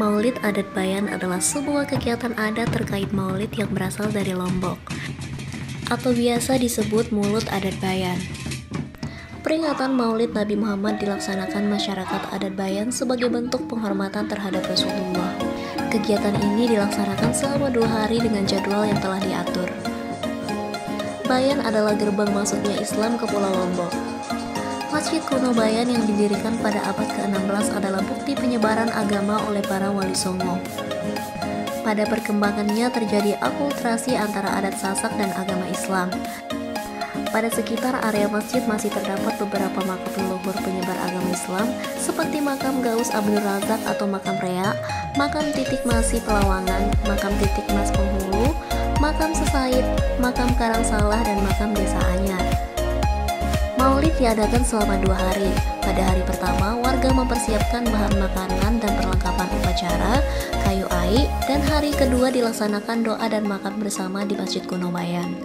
Maulid Adat Bayan adalah sebuah kegiatan adat terkait maulid yang berasal dari Lombok, atau biasa disebut Mulut Adat Bayan. Peringatan Maulid Nabi Muhammad dilaksanakan masyarakat adat Bayan sebagai bentuk penghormatan terhadap Rasulullah. Kegiatan ini dilaksanakan selama 2 hari dengan jadwal yang telah diatur. Bayan adalah gerbang masuknya Islam ke Pulau Lombok. Masjid kuno Bayan yang didirikan pada abad ke-16 adalah bukti penyebaran agama oleh para wali songo. Pada perkembangannya terjadi akulturasi antara adat Sasak dan agama Islam. Pada sekitar area masjid masih terdapat beberapa makam leluhur penyebar agama Islam seperti makam Gaus Abdul Razak atau makam Rea, makam Titik Masih Pelawangan, makam Titik Mas Penghulu, makam Sesaid, makam Karangsalah, dan makam Desa Anyar. Maulid diadakan selama 2 hari. Pada hari pertama, warga mempersiapkan bahan makanan dan perlengkapan upacara, kayu aik, dan hari kedua dilaksanakan doa dan makan bersama di Masjid Kuno Bayan.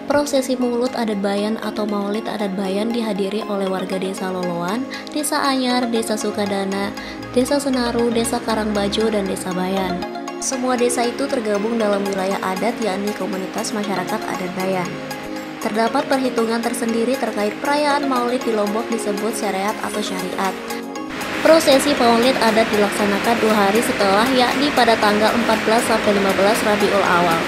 Prosesi Mulut Adat Bayan atau Maulid Adat Bayan dihadiri oleh warga Desa Loloan, Desa Anyar, Desa Sukadana, Desa Senaru, Desa Karangbajo, dan Desa Bayan. Semua desa itu tergabung dalam wilayah adat yakni komunitas masyarakat adat Bayan. Terdapat perhitungan tersendiri terkait perayaan Maulid di Lombok disebut syariat atau syariat. Prosesi Maulid adat dilaksanakan 2 hari setelah yakni pada tanggal 14-15 Rabiul Awal.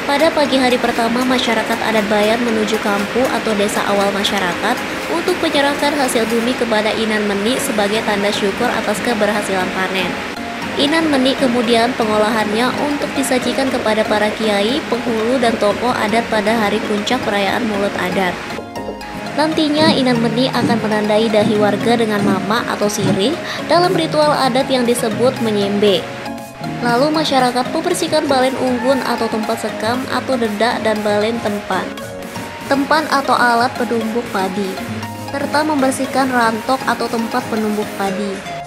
Pada pagi hari pertama, masyarakat adat Bayan menuju kampu atau desa awal masyarakat untuk menyerahkan hasil bumi kepada Inan Meni sebagai tanda syukur atas keberhasilan panen. Inan Meni kemudian pengolahannya untuk disajikan kepada para kiai, penghulu, dan tokoh adat pada hari puncak perayaan Mulut Adat. Nantinya Inan Meni akan menandai dahi warga dengan mama atau sirih dalam ritual adat yang disebut menyembe. Lalu masyarakat membersihkan balen unggun atau tempat sekam atau dedak dan balen tempan atau alat penumbuk padi, serta membersihkan rantok atau tempat penumbuk padi.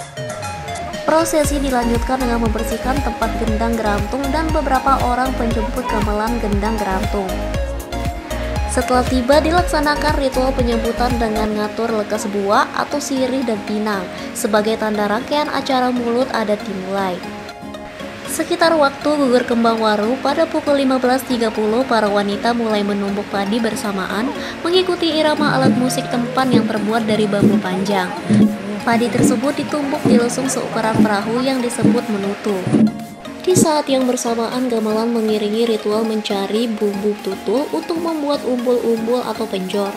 Prosesi dilanjutkan dengan membersihkan tempat gendang gerantung dan beberapa orang penjemput gamelan gendang gerantung. Setelah tiba dilaksanakan ritual penyambutan dengan ngatur lekas buah atau sirih dan pinang sebagai tanda rangkaian acara Mulut Adat dimulai. Sekitar waktu gugur kembang waru pada pukul 15.30 para wanita mulai menumbuk padi bersamaan mengikuti irama alat musik tempan yang terbuat dari bambu panjang. Padi tersebut ditumbuk di lesung seukuran perahu yang disebut menutu. Di saat yang bersamaan gamelan mengiringi ritual mencari bumbu tutul untuk membuat umbul-umbul atau penjor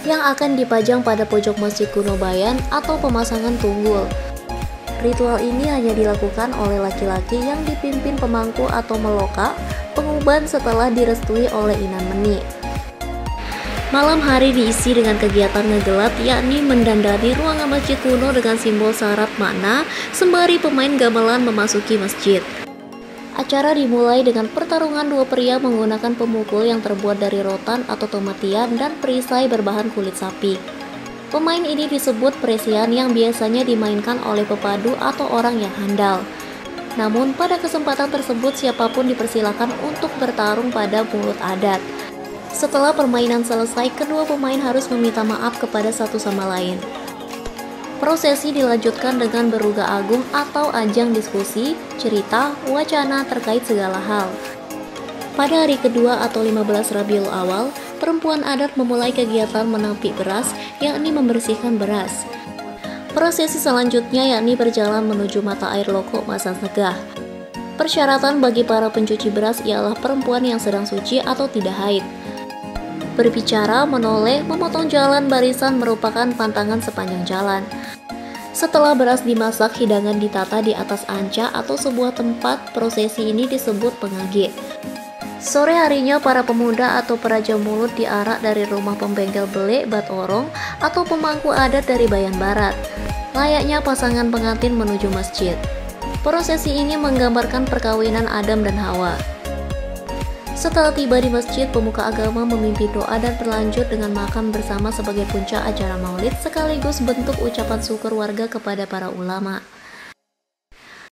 yang akan dipajang pada pojok Masjid Kuno Bayan atau pemasangan tunggul. Ritual ini hanya dilakukan oleh laki-laki yang dipimpin pemangku atau meloka penguban setelah direstui oleh Inan Meni. Malam hari diisi dengan kegiatan ngegelat yakni mendandani ruangan masjid kuno dengan simbol syarat makna sembari pemain gamelan memasuki masjid. Acara dimulai dengan pertarungan 2 pria menggunakan pemukul yang terbuat dari rotan atau tomatian dan perisai berbahan kulit sapi. Pemain ini disebut presian yang biasanya dimainkan oleh pepadu atau orang yang handal. Namun pada kesempatan tersebut siapapun dipersilakan untuk bertarung pada mulut adat. Setelah permainan selesai, kedua pemain harus meminta maaf kepada satu sama lain. Prosesi dilanjutkan dengan beruga agung atau ajang diskusi, cerita, wacana terkait segala hal. Pada hari kedua atau 15 Rabiul Awal, perempuan adat memulai kegiatan menampik beras, yakni membersihkan beras. Prosesi selanjutnya yakni berjalan menuju mata air Loko Masan Segah. Persyaratan bagi para pencuci beras ialah perempuan yang sedang suci atau tidak haid. Berbicara, menoleh, memotong jalan barisan merupakan pantangan sepanjang jalan. Setelah beras dimasak, hidangan ditata di atas anca atau sebuah tempat. Prosesi ini disebut pengage. Sore harinya, para pemuda atau peraja mulut diarak dari rumah pembengkel belek Batorong atau pemangku adat dari Bayan Barat. Layaknya pasangan pengantin menuju masjid. Prosesi ini menggambarkan perkawinan Adam dan Hawa. Setelah tiba di masjid, pemuka agama memimpin doa dan berlanjut dengan makan bersama sebagai puncak acara maulid sekaligus bentuk ucapan syukur warga kepada para ulama.